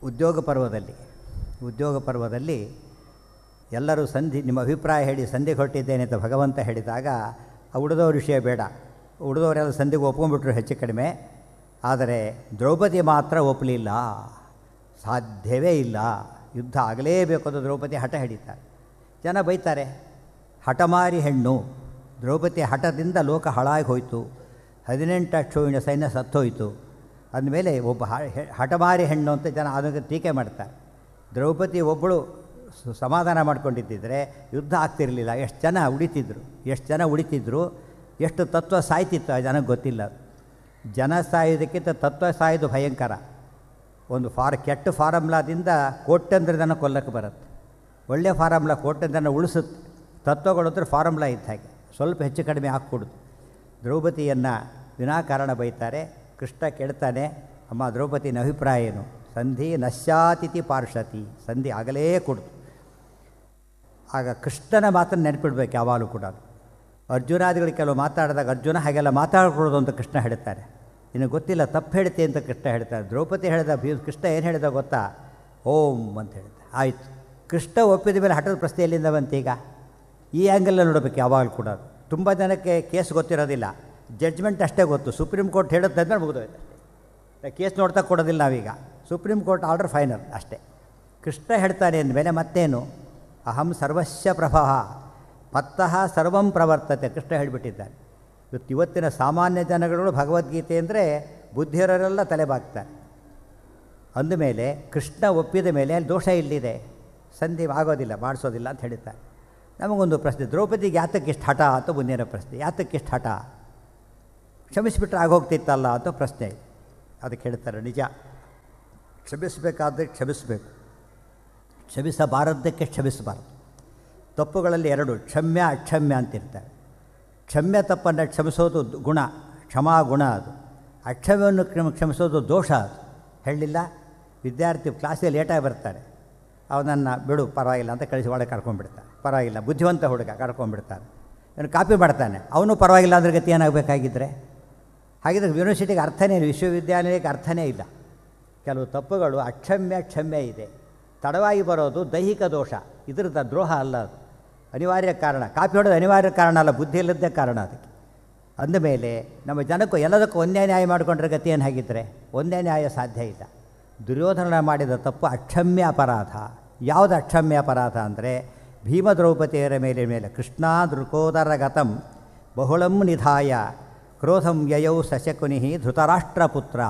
ಉದ್ಯೋಗ ಪರ್ವದಲ್ಲಿ ಎಲ್ಲರೂ ಸಂಧಿ ನಿಮ್ಮ ಅಭಿಪ್ರಾಯ ಹೇಳಿ ಸಂಧಿಗೆ ಹೊರಟಿದ್ದೇನೆ ಅಂತ ಭಗವಂತ ಹೇಳಿದಾಗ ಉಳಿದವ್ರ ವಿಷಯ ಬೇಡ, ಉಳಿದವರೆಲ್ಲ ಸಂಧಿಗೆ ಒಪ್ಕೊಂಡ್ಬಿಟ್ರು ಹೆಚ್ಚು ಕಡಿಮೆ. ಆದರೆ ದ್ರೌಪದಿ ಮಾತ್ರ ಒಪ್ಪಲಿಲ್ಲ, ಸಾಧ್ಯವೇ ಇಲ್ಲ, ಯುದ್ಧ ಆಗಲೇಬೇಕು ಅಂತ ದ್ರೌಪದಿ ಹಠ ಹಿಡಿತಾರೆ. ಜನ ಬೈತಾರೆ, ಹಠಮಾರಿ ಹೆಣ್ಣು, ದ್ರೌಪದಿ ಹಠದಿಂದ ಲೋಕ ಹಾಳಾಗಿ ಹೋಯಿತು, 18 ಅಕ್ಷೋಹಿಣ ಸೈನ್ಯ ಸತ್ತೋಯಿತು ಅಂದಮೇಲೆ ಒಬ್ಬ ಹಠಮಾರಿ ಹೆಣ್ಣು ಅಂತ ಜನ ಅದಕ್ಕೆ ಟೀಕೆ ಮಾಡ್ತಾರೆ. ದ್ರೌಪದಿ ಒಬ್ಬಳು ಸಮಾಧಾನ ಮಾಡ್ಕೊಂಡಿದ್ದಿದ್ರೆ ಯುದ್ಧ ಆಗ್ತಿರಲಿಲ್ಲ, ಎಷ್ಟು ಜನ ಉಳಿತಿದ್ರು, ಎಷ್ಟು ತತ್ವ ಸಾಯ್ತಿತ್ತು ಆ ಜನಕ್ಕೆ ಗೊತ್ತಿಲ್ಲ. ಜನ ಸಾಯೋದಕ್ಕಿಂತ ತತ್ವ ಸಾಯೋದು ಭಯಂಕರ. ಒಂದು ಕೆಟ್ಟ ಫಾರ್ಮುಲಾದಿಂದ ಕೋಟ್ಯಂತರ ಜನ ಕೊಲ್ಲಕ್ಕೆ ಬರುತ್ತೆ, ಒಳ್ಳೆಯ ಫಾರ್ಮುಲಾ ಕೋಟ್ಯಂತರ ಜನ ಉಳಿಸುತ್ತೆ. ತತ್ವಗಳು ಅಂದರೆ ಫಾರ್ಮುಲಾ ಇದ್ದ ಹಾಗೆ, ಸ್ವಲ್ಪ ಹೆಚ್ಚು ಕಡಿಮೆ ಹಾಕ್ಕೊಡುದು. ದ್ರೌಪದಿಯನ್ನು ವಿನಾಕಾರಣ ಬೈತಾರೆ. ಕೃಷ್ಣ ಕೇಳ್ತಾನೆ, ಅಮ್ಮ ದ್ರೌಪದಿನ ಅಭಿಪ್ರಾಯ ಏನು? ಸಂಧಿ ನಶ್ಯಾತಿಥಿ ಪಾರ್ಷತಿ, ಸಂಧಿ ಆಗಲೇ ಕೊಡ್ತು. ಆಗ ಕೃಷ್ಣನ ಮಾತನ್ನು ನೆನಪಿಡ್ಬೇಕು ಯಾವಾಗಲೂ ಕೂಡ. ಅರ್ಜುನಾದಿಗಳು ಕೆಲವು ಮಾತಾಡಿದಾಗ ಅರ್ಜುನ ಹಾಗೆಲ್ಲ ಮಾತಾಡ್ಕೊಡೋದು ಅಂತ ಕೃಷ್ಣ ಹೇಳ್ತಾರೆ. ನಿನಗೆ ಗೊತ್ತಿಲ್ಲ, ತಪ್ಪು ಹೇಳ್ತೆ ಅಂತ ಕೃಷ್ಣ ಹೇಳ್ತಾರೆ. ದ್ರೌಪದಿ ಹೇಳಿದ ಕೃಷ್ಣ ಏನು ಹೇಳಿದ ಗೊತ್ತಾ? ಓಂ ಅಂತ ಹೇಳಿದ. ಆಯಿತು, ಕೃಷ್ಣ ಒಪ್ಪಿದ ಮೇಲೆ ಹಠದ ಪ್ರಶ್ನೆ ಎಲ್ಲಿಂದ ಬಂತೀಗ? ಈ ಆ್ಯಂಗಲಲ್ಲಿ ನೋಡಬೇಕು ಯಾವಾಗಲೂ ಕೂಡ. ತುಂಬ ಜನಕ್ಕೆ ಕೇಸ್ ಗೊತ್ತಿರೋದಿಲ್ಲ, ಜಡ್ಜ್ಮೆಂಟ್ ಅಷ್ಟೇ ಗೊತ್ತು. ಸುಪ್ರೀಂ ಕೋರ್ಟ್ ಹೇಳುತ್ತೆ ಮುಗಿದೋಯ್ತು ಅಷ್ಟೇ, ಕೇಸ್ ನೋಡ್ತಾ ಕೊಡೋದಿಲ್ಲ ನಾವೀಗ. ಸುಪ್ರೀಂ ಕೋರ್ಟ್ ಆರ್ಡರ್ ಫೈನಲ್ ಅಷ್ಟೇ. ಕೃಷ್ಣ ಹೇಳ್ತಾನೆ ಅಂದಮೇಲೆ ಮತ್ತೇನು? ಅಹಂ ಸರ್ವಸ್ಯ ಪ್ರಭಃ ಮತ್ತಃ ಸರ್ವಂ ಪ್ರವರ್ತತೆ, ಕೃಷ್ಣ ಹೇಳಿಬಿಟ್ಟಿದ್ದಾನೆ. ಇವತ್ತಿನ ಸಾಮಾನ್ಯ ಜನಗಳು ಭಗವದ್ಗೀತೆ ಅಂದರೆ ಬುದ್ಧಿಯರೆಲ್ಲ ತಲೆಬಾಗ್ತಾರೆ. ಅಂದಮೇಲೆ ಕೃಷ್ಣ ಒಪ್ಪಿದ ಮೇಲೆ ಅಲ್ಲಿ ದೋಷ ಇಲ್ಲಿದೆ, ಸಂಧಿ ಆಗೋದಿಲ್ಲ, ಮಾಡಿಸೋದಿಲ್ಲ ಅಂತ ಹೇಳ್ತಾರೆ. ನಮಗೊಂದು ಪ್ರಶ್ನೆ, ದ್ರೌಪದಿಗೆ ಯಾತಕ್ಕಿಷ್ಟು ಹಠ ಅಂತ ಮುಂದಿನ ಪ್ರಶ್ನೆ. ಯಾತಕ್ಕಿಷ್ಟು ಹಠ? ಕ್ಷಮಿಸಿಬಿಟ್ರೆ ಆಗೋಗ್ತಿತ್ತಲ್ಲ ಅಂತ ಪ್ರಶ್ನೆ. ಅದಕ್ಕೆ ಹೇಳ್ತಾರೆ, ನಿಜ, ಕ್ಷಮಿಸಬೇಕಾದ್ರೆ ಕ್ಷಮಿಸಬೇಕು, ಕ್ಷಮಿಸಬಾರದ್ದಕ್ಕೆ ಕ್ಷಮಿಸಬಾರದು. ತಪ್ಪುಗಳಲ್ಲಿ ಎರಡು, ಕ್ಷಮ್ಯ ಅಕ್ಷಮ್ಯ ಅಂತಿರ್ತಾರೆ. ಕ್ಷಮ್ಯ ತಪ್ಪನ್ನು ಕ್ಷಮಿಸೋದು ಗುಣ, ಕ್ಷಮಾ ಗುಣ ಅದು. ಅಕ್ಷಮ್ಯವನ್ನು ಕ್ಷಮಿಸೋದು ದೋಷ ಅದು. ಹೇಳಲಿಲ್ಲ, ವಿದ್ಯಾರ್ಥಿ ಕ್ಲಾಸಿಗೆ ಲೇಟಾಗಿ ಬರ್ತಾರೆ, ಅವನನ್ನು ಬಿಡು ಪರವಾಗಿಲ್ಲ ಅಂತ ಕಳಿಸಿ ಒಳಗೆ ಕರ್ಕೊಂಡ್ಬಿಡ್ತಾನೆ. ಪರವಾಗಿಲ್ಲ, ಬುದ್ಧಿವಂತ ಹುಡುಗ ಕರ್ಕೊಂಡ್ಬಿಡ್ತಾನೆ. ಅವನು ಕಾಪಿ ಮಾಡ್ತಾನೆ, ಅವನು ಪರವಾಗಿಲ್ಲ ಅಂದ್ರೆ ಗತಿ ಏನಾಗಬೇಕಾಗಿದ್ದರೆ? ಹಾಗಿದ್ರೆ ಯೂನಿವರ್ಸಿಟಿಗೆ ಅರ್ಥನೇ ಇಲ್ಲ, ವಿಶ್ವವಿದ್ಯಾಲಯಕ್ಕೆ ಅರ್ಥನೇ ಇಲ್ಲ. ಕೆಲವು ತಪ್ಪುಗಳು ಕ್ಷಮ್ಯ ಇದೆ. ತಡವಾಗಿ ಬರೋದು ದೈಹಿಕ ದೋಷ, ಇದ್ರದ್ದು ದ್ರೋಹ ಅಲ್ಲ, ಅದು ಅನಿವಾರ್ಯ ಕಾರಣ. ಕಾಪಿ ಹೊಡೋದು ಅನಿವಾರ್ಯ ಕಾರಣ ಅಲ್ಲ, ಬುದ್ಧಿ ಇಲ್ಲದ್ದೇ ಕಾರಣ ಅದಕ್ಕೆ. ಅಂದಮೇಲೆ ನಮ್ಮ ಜನಕ್ಕೂ ಎಲ್ಲದಕ್ಕೂ ಒಂದೇ ನ್ಯಾಯ ಮಾಡಿಕೊಂಡ್ರೆ ಗತಿ ಏನು ಹಾಗಿದ್ದರೆ? ಒಂದೇ ನ್ಯಾಯ ಸಾಧ್ಯ ಇಲ್ಲ. ದುರ್ಯೋಧನ ಮಾಡಿದ ತಪ್ಪು ಅಕ್ಷಮ್ಯ ಅಪರಾಧ. ಯಾವುದು ಅಕ್ಷಮ್ಯ ಅಪರಾಧ ಅಂದರೆ ಭೀಮ ದ್ರೌಪದಿಯರ ಮೇಲೆ ಕೃಷ್ಣ ದೃಕೋದರಗತಂ ಬಹುಳಂ ನಿಧಾಯ ಕ್ರೋಧಂ ಯಯೌ ಸಶಕುನಿ ಧೃತರಾಷ್ಟ್ರಪುತ್ರ.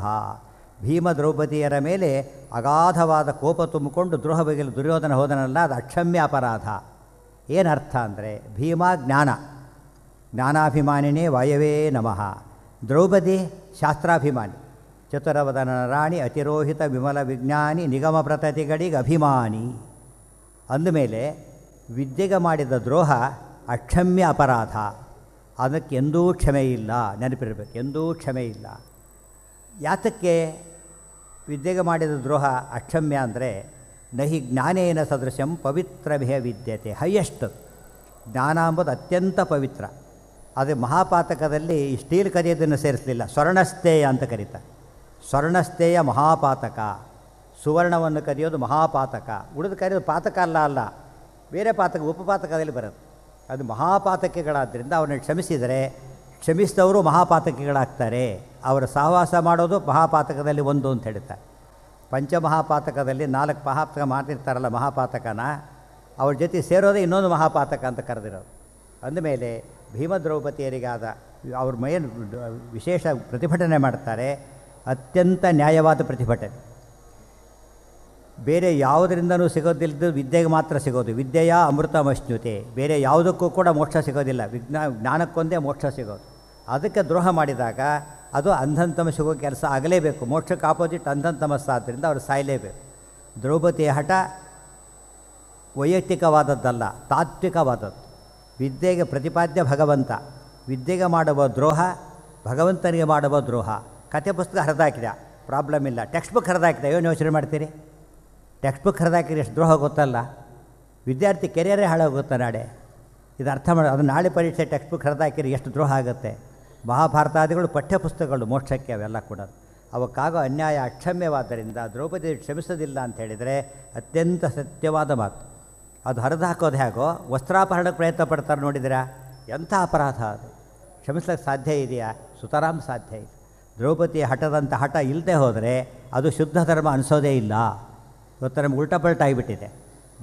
ಭೀಮ ದ್ರೌಪದಿಯರ ಮೇಲೆ ಅಗಾಧವಾದ ಕೋಪ ತುಂಬಿಕೊಂಡು ದ್ರೋಹ ಬಗೆಯಲ್ಲಿ ದುರ್ಯೋಧನ ಹೋದನಲ್ಲ, ಅದು ಅಕ್ಷಮ್ಯ ಅಪರಾಧ. ಏನರ್ಥ ಅಂದರೆ ಭೀಮ ಜ್ಞಾನಾಭಿಮಾನಿನೇ ವಾಯವೇ ನಮಃ, ದ್ರೌಪದಿ ಶಾಸ್ತ್ರಾಭಿಮಾನಿ, ಚತುರವದನ ರಾಣಿ, ಅತಿರೋಹಿತ ವಿಮಲ ವಿಜ್ಞಾನಿ, ನಿಗಮ ಪ್ರತತಿಗಳಿಗೆ ಅಭಿಮಾನಿ. ಅಂದಮೇಲೆ ವಿದ್ಯೆಗೆ ಮಾಡಿದ ದ್ರೋಹ ಅಕ್ಷಮ್ಯ ಅಪರಾಧ, ಅದಕ್ಕೆ ಎಂದೂ ಕ್ಷಮೆ ಇಲ್ಲ, ನೆನಪಿರಬೇಕು, ಎಂದೂ ಕ್ಷಮೆ ಇಲ್ಲ. ಯಾತಕ್ಕೆ ವಿದ್ಯೆಗೆ ಮಾಡಿದ ದ್ರೋಹ ಅಕ್ಷಮ್ಯ ಅಂದರೆ ನಹಿ ಜ್ಞಾನೇನ ಸದೃಶಂ ಪವಿತ್ರಭ್ಯ ವಿದ್ಯತೆ. ಹೈಯೆಸ್ಟ್ ಜ್ಞಾನ ಎಂಬುದು ಅತ್ಯಂತ ಪವಿತ್ರ. ಆದರೆ ಮಹಾಪಾತಕದಲ್ಲಿ ಸ್ಟೀಲ್ ಕದಿಯೋದನ್ನು ಸೇರಿಸಲಿಲ್ಲ, ಸ್ವರ್ಣಸ್ಥೇಯ ಅಂತ ಕರೀತಾರೆ. ಸ್ವರ್ಣಸ್ಥೇಯ ಮಹಾಪಾತಕ, ಸುವರ್ಣವನ್ನು ಕದಿಯೋದು ಮಹಾಪಾತಕ. ಉಳಿದು ಕರೆಯೋದು ಪಾತಕ ಅಲ್ಲ, ಬೇರೆ ಪಾತಕ ಉಪಪಾತಕದಲ್ಲಿ ಬರುತ್ತೆ. ಅದು ಮಹಾಪಾತಕಿಗಳಾದ್ದರಿಂದ ಅವ್ರನ್ನ ಕ್ಷಮಿಸಿದರೆ ಕ್ಷಮಿಸಿದವರು ಮಹಾಪಾತಕಿಗಳಾಗ್ತಾರೆ. ಅವರ ಸಹವಾಸ ಮಾಡೋದು ಮಹಾಪಾತಕದಲ್ಲಿ ಒಂದು ಅಂತ ಹೇಳ್ತಾರೆ. ಪಂಚಮಹಾಪಾತಕದಲ್ಲಿ 4 ಮಹಾಪಾತಕ ಮಾಡ್ತಿರ್ತಾರಲ್ಲ ಮಹಾಪಾತಕನ, ಅವ್ರ ಜೊತೆ ಸೇರೋದೇ ಇನ್ನೊಂದು ಮಹಾಪಾತಕ ಅಂತ ಕರೆದಿರೋದು. ಅಂದಮೇಲೆ ಭೀಮ ದ್ರೌಪದಿಯರಿಗಾದ ಅವ್ರ ಮೇನ್ ವಿಶೇಷ ಪ್ರತಿಭಟನೆ ಮಾಡ್ತಾರೆ, ಅತ್ಯಂತ ನ್ಯಾಯವಾದ ಪ್ರತಿಭಟನೆ. ಬೇರೆ ಯಾವುದರಿಂದನೂ ಸಿಗೋದಿಲ್ಲದ್ದು ವಿದ್ಯೆಗೆ ಮಾತ್ರ ಸಿಗೋದು. ವಿದ್ಯೆಯ ಅಮೃತಮಶ್ನುತೆ, ಬೇರೆ ಯಾವುದಕ್ಕೂ ಕೂಡ ಮೋಕ್ಷ ಸಿಗೋದಿಲ್ಲ, ಜ್ಞಾನಕ್ಕೊಂದೇ ಮೋಕ್ಷ ಸಿಗೋದು. ಅದಕ್ಕೆ ದ್ರೋಹ ಮಾಡಿದಾಗ ಅದು ಅಂಧಂತಮಸ್ಸಿಗೋ ಕೆಲಸ ಆಗಲೇಬೇಕು. ಮೋಕ್ಷಕ್ಕೆ ಆಪೋಸಿಟ್ ಅಂಧಂತಮಸ್ಸು, ಆದ್ದರಿಂದ ಅವರು ಸಾಯಲೇಬೇಕು. ದ್ರೌಪದಿಯ ಹಠ ವೈಯಕ್ತಿಕವಾದದ್ದಲ್ಲ, ತಾತ್ವಿಕವಾದದ್ದು. ವಿದ್ಯೆಗೆ ಪ್ರತಿಪಾದ್ಯ ಭಗವಂತ, ವಿದ್ಯೆಗೆ ಮಾಡುವ ದ್ರೋಹ ಭಗವಂತನಿಗೆ ಮಾಡುವ ದ್ರೋಹ. ಕಥೆ ಪುಸ್ತಕ ಹರಿದಾಕಿದ ಪ್ರಾಬ್ಲಮ್ ಇಲ್ಲ, ಟೆಕ್ಸ್ಟ್ ಬುಕ್ ಹರಿದಾಕಿದ ಏನು ಯೋಚನೆ ಮಾಡ್ತೀರಿ? ಟೆಕ್ಸ್ಟ್ ಬುಕ್ ಹರಿದಾಕಿದ್ರೆ ಎಷ್ಟು ದ್ರೋಹ ಗೊತ್ತಲ್ಲ. ವಿದ್ಯಾರ್ಥಿ ಕೆರಿಯರೇ ಹಾಳಾಗುತ್ತೆ ನಾಳೆ. ಇದು ಅರ್ಥ ಮಾಡಿ, ಅದು ನಾಳೆ ಪರೀಕ್ಷೆ ಟೆಕ್ಸ್ಟ್ ಬುಕ್ ಹರಿದಾಕಿರಿ ಎಷ್ಟು ದ್ರೋಹ ಆಗುತ್ತೆ. ಮಹಾಭಾರತಾದಿಗಳು ಪಠ್ಯಪುಸ್ತಕಗಳು ಮೋಕ್ಷಕ್ಕೆ, ಅವೆಲ್ಲ ಕೂಡ ಅವಕ್ಕಾಗೋ ಅನ್ಯಾಯ ಅಕ್ಷಮ್ಯವಾದ್ದರಿಂದ ದ್ರೌಪದಿ ಕ್ಷಮಿಸೋದಿಲ್ಲ ಅಂತ ಹೇಳಿದರೆ ಅತ್ಯಂತ ಸತ್ಯವಾದ ಮಾತು. ಅದು ಹರಿದು ಹಾಕೋದು ಹೇಗೋ ವಸ್ತ್ರಾಪಹರಣಕ್ಕೆ ಪ್ರಯತ್ನ ಪಡ್ತಾರೆ ನೋಡಿದಿರಾ, ಎಂಥ ಅಪರಾಧ ಅದು. ಕ್ಷಮಿಸ್ಲಿಕ್ಕೆ ಸಾಧ್ಯ ಇದೆಯಾ? ಸುತರಾಮ್ ಸಾಧ್ಯ ಇದೆ. ದ್ರೌಪದಿಯ ಹಠದಂಥ ಹಠ ಇಲ್ಲದೆ ಹೋದರೆ ಅದು ಶುದ್ಧ ಧರ್ಮ ಅನಿಸೋದೇ ಇಲ್ಲ. ಇವತ್ತು ನಮ್ಗೆ ಉಲ್ಟಪಲ್ಟ ಆಗಿಬಿಟ್ಟಿದೆ.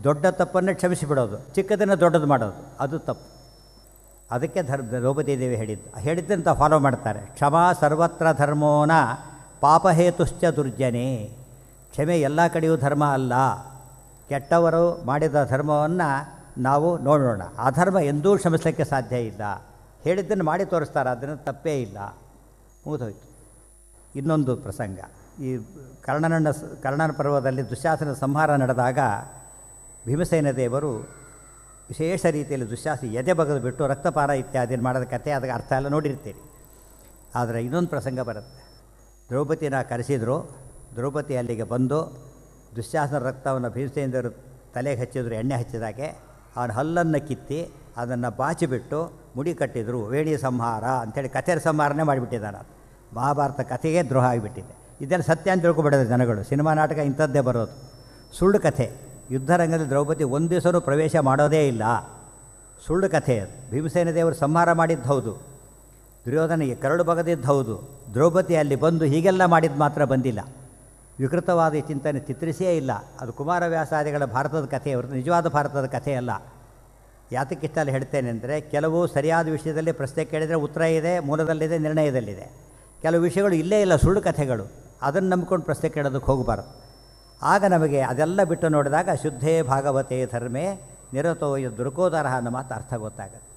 ದೊಡ್ಡ ತಪ್ಪನ್ನೇ ಕ್ಷಮಿಸಿಬಿಡೋದು, ಚಿಕ್ಕದನ್ನು ದೊಡ್ಡದು ಮಾಡೋದು, ಅದು ತಪ್ಪು. ಅದಕ್ಕೆ ದ್ರೌಪದಿ ದೇವಿ ಹೇಳಿದ್ದಂತ ಫಾಲೋ ಮಾಡ್ತಾರೆ. ಕ್ಷಮಾ ಸರ್ವತ್ರ ಧರ್ಮೋನ ಪಾಪಹೇತುಶ್ಚ ದುರ್ಜನೆ. ಕ್ಷಮೆ ಎಲ್ಲ ಕಡೆಯೂ ಧರ್ಮ ಅಲ್ಲ. ಕೆಟ್ಟವರು ಮಾಡಿದ ಧರ್ಮವನ್ನು ನಾವು ನೋಡೋಣ. ಆ ಧರ್ಮ ಎಂದೂ ಕ್ಷಮಿಸಲಿಕ್ಕೆ ಸಾಧ್ಯ ಇಲ್ಲ. ಹೇಳಿದ್ದನ್ನು ಮಾಡಿ ತೋರಿಸ್ತಾರೆ, ಅದನ್ನು ತಪ್ಪೇ ಇಲ್ಲ. ಮುಗಿದೋಯ್ತು. ಇನ್ನೊಂದು ಪ್ರಸಂಗ, ಈ ಕರ್ಣನ ಪರ್ವದಲ್ಲಿ ದುಶ್ಯಾಸನ ಸಂಹಾರ ನಡೆದಾಗ ಭೀಮಸೇನ ದೇವರು ವಿಶೇಷ ರೀತಿಯಲ್ಲಿ ದುಶ್ಯಾಸನ ಎದೆ ಬಗೆದು ಬಿಟ್ಟು ರಕ್ತಪಾನ ಇತ್ಯಾದಿಯನ್ನು ಮಾಡೋದ ಕಥೆ, ಅದಕ್ಕೆ ಅರ್ಥ ಎಲ್ಲ ನೋಡಿರ್ತೀರಿ. ಆದರೆ ಇನ್ನೊಂದು ಪ್ರಸಂಗ ಬರುತ್ತೆ. ದ್ರೌಪದಿನ ಕರೆಸಿದ್ರು. ದ್ರೌಪದಿ ಅಲ್ಲಿಗೆ ಬಂದು ದುಶ್ಯಾಸನ ರಕ್ತವನ್ನು ಭೀಮಸೇನ ದೇವರು ತಲೆಗೆ ಹಚ್ಚಿದ್ರು. ಎಣ್ಣೆ ಹಚ್ಚಿದಾಗೆ ಅವನ ಹಲ್ಲನ್ನು ಕಿತ್ತಿ ಅದನ್ನು ಬಾಚಿಬಿಟ್ಟು ಮುಡಿ ಕಟ್ಟಿದ್ರು. ವೇಣಿ ಸಂಹಾರ ಅಂಥೇಳಿ ಕಥೆಯ ಸಂಹಾರನೇ ಮಾಡಿಬಿಟ್ಟಿದ್ದಾನೆ. ಮಹಾಭಾರತ ಕಥೆಗೆ ದ್ರೋಹ ಆಗಿಬಿಟ್ಟಿದೆ. ಇದೆಲ್ಲ ಸತ್ಯ ಅಂತ ತಿಳ್ಕೊಬಿಡೋದು ಜನಗಳು. ಸಿನಿಮಾ ನಾಟಕ ಇಂಥದ್ದೇ ಬರೋದು, ಸುಳ್ಳು ಕಥೆ. ಯುದ್ಧರಂಗದಲ್ಲಿ ದ್ರೌಪದಿ ಒಂದು ದಿವಸನೂ ಪ್ರವೇಶ ಮಾಡೋದೇ ಇಲ್ಲ. ಸುಳ್ಳು ಕಥೆ ಅದು. ಭೀಮಸೇನ ದೇವರು ಸಂಹಾರ ಮಾಡಿದ್ದು ಹೌದು, ದುರ್ಯೋಧನಿಗೆ ಕರಡು ಬಗದಿದ್ದು ಹೌದು. ದ್ರೌಪದಿ ಅಲ್ಲಿ ಬಂದು ಹೀಗೆಲ್ಲ ಮಾಡಿದ್ದು ಮಾತ್ರ ಬಂದಿಲ್ಲ. ವಿಕೃತವಾದ ಚಿಂತನೆ ಚಿತ್ರಿಸಿಯೇ ಇಲ್ಲ. ಅದು ಕುಮಾರವ್ಯಾಸಾದಿಗಳ ಭಾರತದ ಕಥೆ ಹೊರತು ನಿಜವಾದ ಭಾರತದ ಕಥೆಯಲ್ಲ. ಯಾತಕ್ಕಿಷ್ಟಲ್ಲಿ ಹೇಳ್ತೇನೆ ಅಂದರೆ, ಕೆಲವು ಸರಿಯಾದ ವಿಷಯದಲ್ಲಿ ಪ್ರಶ್ನೆ ಕೇಳಿದರೆ ಉತ್ತರ ಇದೆ, ಮೂಲದಲ್ಲಿದೆ, ನಿರ್ಣಯದಲ್ಲಿದೆ. ಕೆಲವು ವಿಷಯಗಳು ಇಲ್ಲೇ ಇಲ್ಲ, ಸುಳ್ಳು ಕಥೆಗಳು. ಅದನ್ನು ನಂಬ್ಕೊಂಡು ಪ್ರಶ್ನೆ ಕೇಳೋದಕ್ಕೆ ಹೋಗಬಾರ್ದು. ಆಗ ನಮಗೆ ಅದೆಲ್ಲ ಬಿಟ್ಟು ನೋಡಿದಾಗ ಶುದ್ಧೇ ಭಾಗವತೆ ಧರ್ಮೇ ನಿರತೋ ದುರ್ಕೋದರ ಅನ್ನೋ ಮಾತು ಅರ್ಥ ಗೊತ್ತಾಗುತ್ತೆ.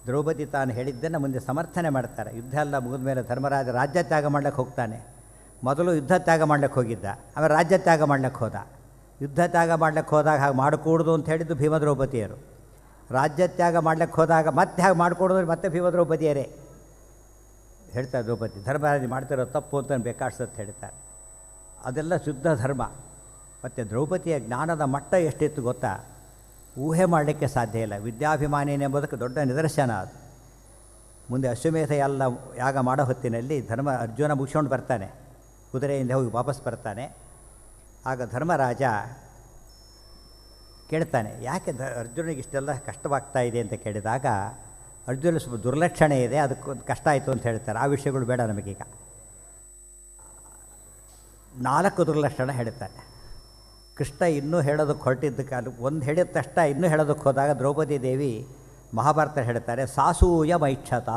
ದ್ರೌಪದಿ ತಾನು ಹೇಳಿದ್ದನ್ನು ಮುಂದೆ ಸಮರ್ಥನೆ ಮಾಡ್ತಾರೆ. ಯುದ್ಧ ಎಲ್ಲ ಮುಗಿದ ಮೇಲೆ ಧರ್ಮರಾಜ ರಾಜ್ಯ ತ್ಯಾಗ ಮಾಡ್ಲಿಕ್ಕೆ ಹೋಗ್ತಾನೆ. ಮೊದಲು ಯುದ್ಧ ತ್ಯಾಗ ಮಾಡ್ಲಿಕ್ಕೆ ಹೋಗಿದ್ದ, ಆಮೇಲೆ ರಾಜ್ಯ ತ್ಯಾಗ ಮಾಡ್ಲಿಕ್ಕೆ ಹೋದ. ಯುದ್ಧ ತ್ಯಾಗ ಮಾಡ್ಲಿಕ್ಕೆ ಹೋದಾಗ ಹಾಗೆ ಮಾಡಿಕೊಡ್ದು ಅಂತ ಹೇಳಿದ್ದು ಭೀಮ ದ್ರೌಪದಿಯರು. ರಾಜ್ಯ ತ್ಯಾಗ ಮಾಡ್ಲಿಕ್ಕೆ ಹೋದಾಗ ಮತ್ತೆ ಹಾಗೆ ಮಾಡಿಕೊಡೋದ್ರೆ ಮತ್ತೆ ಭೀಮ ದ್ರೌಪದಿಯರೇ ಹೇಳ್ತಾರೆ. ದ್ರೌಪದಿ ಧರ್ಮರಾಜ ಮಾಡ್ತಿರೋ ತಪ್ಪು ಅಂತ ಬೇಕಾಡ್ಸತ್ತೆ ಹೇಳ್ತಾರೆ. ಅದೆಲ್ಲ ಶುದ್ಧ ಧರ್ಮ. ಮತ್ತು ದ್ರೌಪದಿಯ ಜ್ಞಾನದ ಮಟ್ಟ ಎಷ್ಟಿತ್ತು ಗೊತ್ತಾ? ಊಹೆ ಮಾಡಲಿಕ್ಕೆ ಸಾಧ್ಯ ಇಲ್ಲ. ವಿದ್ಯಾಭಿಮಾನಿನೇ ಎಂಬುದಕ್ಕೆ ದೊಡ್ಡ ನಿದರ್ಶನ ಅದು. ಮುಂದೆ ಅಶ್ವಮೇಧ ಎಲ್ಲ ಯಾಗ ಮಾಡೋ ಹೊತ್ತಿನಲ್ಲಿ ಅರ್ಜುನ ಮುಗಿಸ್ಕೊಂಡು ಬರ್ತಾನೆ, ಕುದುರೆಯಿಂದ ಹೋಗಿ ವಾಪಸ್ ಬರ್ತಾನೆ. ಆಗ ಧರ್ಮರಾಜ ಕೇಳ್ತಾನೆ, ಯಾಕೆ ಅರ್ಜುನಿಗೆ ಇಷ್ಟೆಲ್ಲ ಕಷ್ಟವಾಗ್ತಾ ಇದೆ ಅಂತ ಕೇಳಿದಾಗ, ಅರ್ಜುನ ಸ್ವಲ್ಪ ದುರ್ಲಕ್ಷಣೆ ಇದೆ, ಅದಕ್ಕೊಂದು ಕಷ್ಟ ಆಯಿತು ಅಂತ ಹೇಳ್ತಾರೆ. ಆ ವಿಷಯಗಳು ಬೇಡ ನಮಗೀಗ. 4 ದುರ್ಲಕ್ಷಣ ಹೇಳ್ತಾನೆ. ಕೃಷ್ಣ ಇನ್ನೂ ಹೇಳೋದಕ್ಕೆ ಹೊರಟಿದ್ದ ಕಾಲ ಒಂದು ಹೇಳಿದ ತಕ್ಷಣ ಇನ್ನೂ ಹೇಳೋದಕ್ಕೆ ಹೋದಾಗ ದ್ರೌಪದಿ ದೇವಿ ಮಹಾಭಾರತ ಹೇಳ್ತಾರೆ, ಸಾಸೂಯ ಮೈಕ್ಷತ,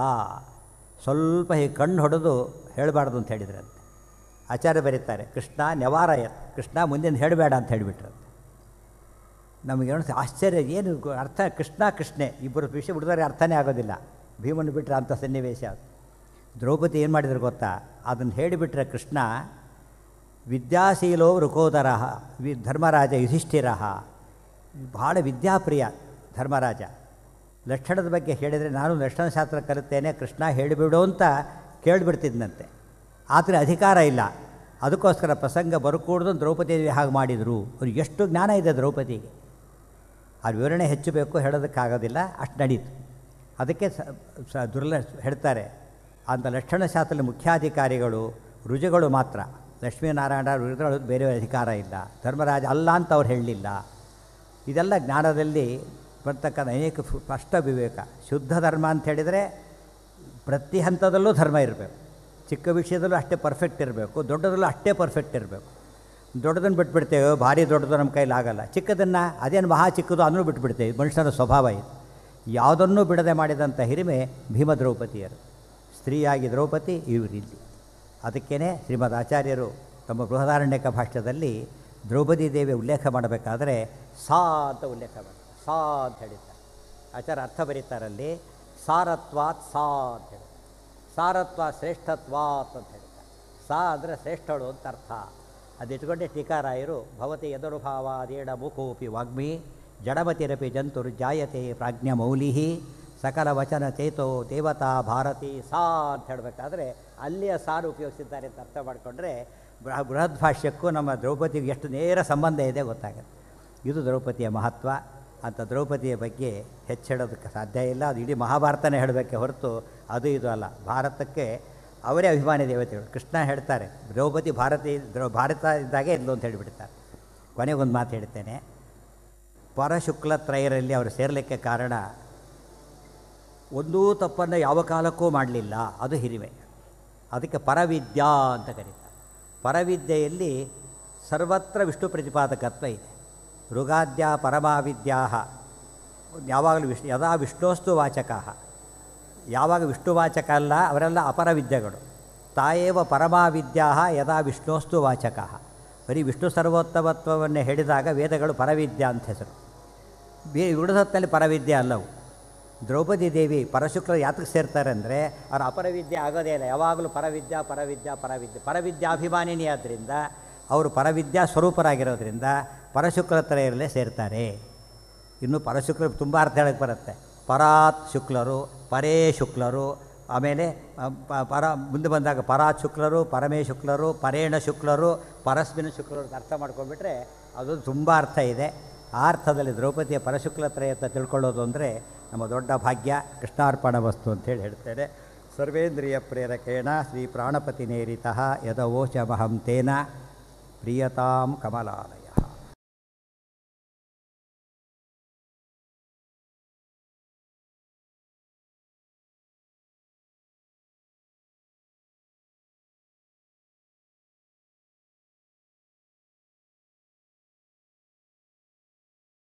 ಸ್ವಲ್ಪ ಹೀಗೆ ಕಣ್ಣು ಹೊಡೆದು ಹೇಳಬಾರ್ದು ಅಂತ ಹೇಳಿದ್ರಂತೆ. ಆಚಾರ್ಯ ಬರೀತಾರೆ, ಕೃಷ್ಣ ನೆವಾರಯ, ಕೃಷ್ಣ ಮುಂದಿನ ಹೇಳಬೇಡ ಅಂತ ಹೇಳಿಬಿಟ್ರಂತೆ. ನಮಗೆ ಆಶ್ಚರ್ಯ, ಏನು ಅರ್ಥ? ಕೃಷ್ಣೇ ಇಬ್ಬರು ವಿಷಯ ಬಿಡಿದ್ರೆ ಅರ್ಥನೇ ಆಗೋದಿಲ್ಲ. ಭೀಮನ್ನು ಬಿಟ್ಟರೆ ಅಂಥ ಸನ್ನಿವೇಶ. ದ್ರೌಪದಿ ಏನು ಮಾಡಿದ್ರು ಗೊತ್ತಾ? ಅದನ್ನು ಹೇಳಿಬಿಟ್ರೆ ಕೃಷ್ಣ ವಿದ್ಯಾಶೀಲೋ ವೃಕೋದರ ಧರ್ಮರಾಜ ಯುಧಿಷ್ಠಿರ, ಭಾಳ ವಿದ್ಯಾಪ್ರಿಯ ಧರ್ಮರಾಜ. ಲಕ್ಷಣದ ಬಗ್ಗೆ ಹೇಳಿದರೆ ನಾನು ಲಕ್ಷಣಶಾಸ್ತ್ರ ಕಲಿತೇನೆ, ಕೃಷ್ಣ ಹೇಳಿಬಿಡು ಅಂತ ಕೇಳಿಬಿಡ್ತಿದ್ದಂತೆ. ಆದರೆ ಅಧಿಕಾರ ಇಲ್ಲ. ಅದಕ್ಕೋಸ್ಕರ ಪ್ರಸಂಗ ಬರಕೂಡ್ದು ದ್ರೌಪದಿ ಹಾಗೆ ಮಾಡಿದರು. ಅವ್ರಿಗೆ ಎಷ್ಟು ಜ್ಞಾನ ಇದೆ ದ್ರೌಪದಿಗೆ. ಆ ವಿವರಣೆ ಹೆಚ್ಚು ಬೇಕು, ಹೇಳೋದಕ್ಕಾಗೋದಿಲ್ಲ, ಅಷ್ಟು ನಡೀತು. ಅದಕ್ಕೆ ಹೇಳ್ತಾರೆ, ಅಂಥ ಲಕ್ಷಣಶಾಸ್ತ್ರದ ಮುಖ್ಯಾಧಿಕಾರಿಗಳು ರುಜುಗಳು ಮಾತ್ರ. ಲಕ್ಷ್ಮೀನಾರಾಯಣ ರುಜುಗಳು ಬೇರೆ ಅಧಿಕಾರ ಇಲ್ಲ. ಧರ್ಮರಾಜ ಅಲ್ಲ ಅಂತ ಅವ್ರು ಹೇಳಲಿಲ್ಲ. ಇದೆಲ್ಲ ಜ್ಞಾನದಲ್ಲಿ ಬರ್ತಕ್ಕಂಥ ಅನೇಕ ಸ್ಪಷ್ಟ ವಿವೇಕ. ಶುದ್ಧ ಧರ್ಮ ಅಂತ ಹೇಳಿದರೆ ಪ್ರತಿ ಹಂತದಲ್ಲೂ ಧರ್ಮ ಇರಬೇಕು. ಚಿಕ್ಕ ವಿಷಯದಲ್ಲೂ ಅಷ್ಟೇ ಪರ್ಫೆಕ್ಟ್ ಇರಬೇಕು, ದೊಡ್ಡದಲ್ಲೂ ಅಷ್ಟೇ ಪರ್ಫೆಕ್ಟ್ ಇರಬೇಕು. ದೊಡ್ಡದನ್ನು ಬಿಟ್ಬಿಡ್ತೇವೆ, ಭಾರಿ ದೊಡ್ಡದು ನಮ್ಮ ಕೈಲಿ ಆಗಲ್ಲ. ಚಿಕ್ಕದನ್ನು ಅದೇನು ಮಹಾ ಚಿಕ್ಕದು ಅದನ್ನು ಬಿಟ್ಬಿಡ್ತೇವೆ. ಮನುಷ್ಯನ ಸ್ವಭಾವ ಇದು. ಯಾವುದನ್ನೂ ಬಿಡದೆ ಮಾಡಿದಂಥ ಹಿರಿಮೆ ಭೀಮ ದ್ರೌಪದಿಯರು. ಸ್ತ್ರೀಯಾಗಿ ದ್ರೌಪದಿ ಇವರಿಲ್ಲಿ. ಅದಕ್ಕೇ ಶ್ರೀಮದ್ ಆಚಾರ್ಯರು ತಮ್ಮ ಬೃಹದಾರಣ್ಯಕ ಭಾಷ್ಯದಲ್ಲಿ ದ್ರೌಪದಿ ದೇವಿ ಉಲ್ಲೇಖ ಮಾಡಬೇಕಾದ್ರೆ ಸಾ ಅಂತ ಉಲ್ಲೇಖ ಮಾಡ್ತಾರೆ. ಸಾ ಅಂತ ಹೇಳಿದ್ದಾರೆ. ಆಚಾರ್ಯ ಅರ್ಥ ಬರೀತಾರಲ್ಲಿ, ಸಾರತ್ವಾತ್ ಸಾ ಅಂತ ಹೇಳ್ತಾರೆ. ಸಾರತ್ವ ಶ್ರೇಷ್ಠತ್ವಾತ್ ಅಂತ ಹೇಳ್ತಾರೆ. ಸಾ ಅಂದರೆ ಶ್ರೇಷ್ಠಳು ಅಂತ ಅರ್ಥ. ಅದಿಟ್ಕೊಂಡೆ ಟೀಕಾರಾಯರು ಭವತಿ ಯದನುಭಾವಾದೇಡ ಮುಖೋಪಿ ವಾಗ್ಮಿ ಜಡಮತಿರಪಿ ಜಂತುರ್ ಜಾಯತೆ ಪ್ರಾಜ್ಞಮೌಲಿ ಸಕಲ ವಚನ ಚೇತೋ ದೇವತಾ ಭಾರತಿ ಸಾ ಅಂತ ಹೇಳಬೇಕಾದ್ರೆ ಅಲ್ಲಿಯ ಸಾರು ಉಪಯೋಗಿಸಿದ್ದಾರೆ ಅಂತ ಅರ್ಥ ಮಾಡಿಕೊಂಡ್ರೆ ಬೃಹದ್ ಭಾಷ್ಯಕ್ಕೂ ನಮ್ಮ ದ್ರೌಪದಿಗೆ ಎಷ್ಟು ನೇರ ಸಂಬಂಧ ಇದೆ ಗೊತ್ತಾಗುತ್ತೆ. ಇದು ದ್ರೌಪದಿಯ ಮಹತ್ವ. ಅಂಥ ದ್ರೌಪದಿಯ ಬಗ್ಗೆ ಹೆಚ್ಚೇಳೋದಕ್ಕೆ ಸಾಧ್ಯ ಇಲ್ಲ. ಅದು ಇಡೀ ಮಹಾಭಾರತನೇ ಹೇಳಬೇಕೆ ಹೊರತು ಅದು ಇದು ಅಲ್ಲ. ಭಾರತಕ್ಕೆ ಅವರೇ ಅಭಿಮಾನಿ ದೇವತೆಗಳು. ಕೃಷ್ಣ ಹೇಳ್ತಾರೆ ದ್ರೌಪದಿ ಭಾರತ ಇದ್ದಾಗೆ ಇದ್ಲು ಅಂತ ಹೇಳಿಬಿಡ್ತಾರೆ. ಕೊನೆಗೊಂದು ಮಾತು ಹೇಳ್ತೇನೆ. ಪರಶುಕ್ಲತ್ರಯರಲ್ಲಿ ಅವರು ಸೇರಲಿಕ್ಕೆ ಕಾರಣ ಒಂದೂ ತಪ್ಪನ್ನು ಯಾವ ಕಾಲಕ್ಕೂ ಮಾಡಲಿಲ್ಲ, ಅದು ಹಿರಿಮೆ. ಅದಕ್ಕೆ ಪರವಿದ್ಯಾ ಅಂತ ಕರೀತಾರೆ. ಪರವಿದ್ಯೆಯಲ್ಲಿ ಸರ್ವತ್ರ ವಿಷ್ಣು ಪ್ರತಿಪಾದಕತ್ವ ಇದೆ. ಋಗಾದ್ಯ ಪರಮಾವಿದ್ಯಾ ಯಾವಾಗಲೂ ಯದಾ ವಿಷ್ಣೋಸ್ತು ವಾಚಕ, ಯಾವಾಗ ವಿಷ್ಣುವಾಚಕ ಅಲ್ಲ ಅವರೆಲ್ಲ ಅಪರವಿದ್ಯೆಗಳು. ತಾಯೇವ ಪರಮಾವಿದ್ಯಾ ಯದಾ ವಿಷ್ಣೋಸ್ತು ವಾಚಕ. ಬರೀ ವಿಷ್ಣು ಸರ್ವೋತ್ತಮತ್ವವನ್ನು ಹೇಳಿದಾಗ ವೇದಗಳು ಪರವಿದ್ಯಾ ಅಂತ ಹೆಸರು. ಉಳಿದೊತ್ತಲ್ಲಿ ಪರವಿದ್ಯೆ ಅಲ್ಲವು. ದ್ರೌಪದಿ ದೇವಿ ಪರಶುಕ್ಲ ಯಾತಕ್ಕೆ ಸೇರ್ತಾರೆ ಅಂದರೆ ಅವರ ಅಪರವಿದ್ಯೆ ಆಗೋದೇ ಇಲ್ಲ. ಯಾವಾಗಲೂ ಪರವಿದ್ಯಾ ಪರವಿದ್ಯಾ ಪರವಿದ್ಯೆ ಪರವಿದ್ಯಾಭಿಮಾನಿನಿ ಆದ್ದರಿಂದ ಅವರು ಪರವಿದ್ಯಾ ಸ್ವರೂಪರಾಗಿರೋದ್ರಿಂದ ಪರಶುಕ್ಲತ್ರಯರಲ್ಲೇ ಸೇರ್ತಾರೆ. ಇನ್ನು ಪರಶುಕ್ಲ ತುಂಬ ಅರ್ಥ ಹೇಳಕ್ಕೆ ಬರುತ್ತೆ. ಪರಾತ್ ಶುಕ್ಲರು, ಪರೇ ಶುಕ್ಲರು, ಆಮೇಲೆ ಮುಂದೆ ಬಂದಾಗ ಪರಾತ್ ಶುಕ್ಲರು, ಪರಮೇ ಶುಕ್ಲರು, ಪರೇಣ ಶುಕ್ಲರು, ಪರಸ್ಮಿನ ಶುಕ್ಲರು ಅರ್ಥ ಮಾಡ್ಕೊಂಡ್ಬಿಟ್ರೆ ಅದು ತುಂಬ ಅರ್ಥ ಇದೆ. ಆ ಅರ್ಥದಲ್ಲಿ ದ್ರೌಪದಿಯ ಪರಶುಕ್ಲತ್ರಯத்தை ತಿಳ್ಕೊಳ್ಳೋದು ಅಂದರೆ ನಮ್ಮ ದೊಡ್ಡ ಭಾಗ್ಯ. ಕೃಷ್ಣಾರ್ಪಣ ವಸ್ತು ಅಂತೇಳಿ ಹೇಳ್ತೇನೆ. ಸರ್ವೇಂದ್ರಿಯ ಪ್ರೇರಕೇಣ ಶ್ರೀ ಪ್ರಾಣಪತಿ ನೇರಿತಃ ಯದವೋಚಮಹಂ ತೇನ ಪ್ರಿಯತಾಂ ಕಮಲಾಲಯ.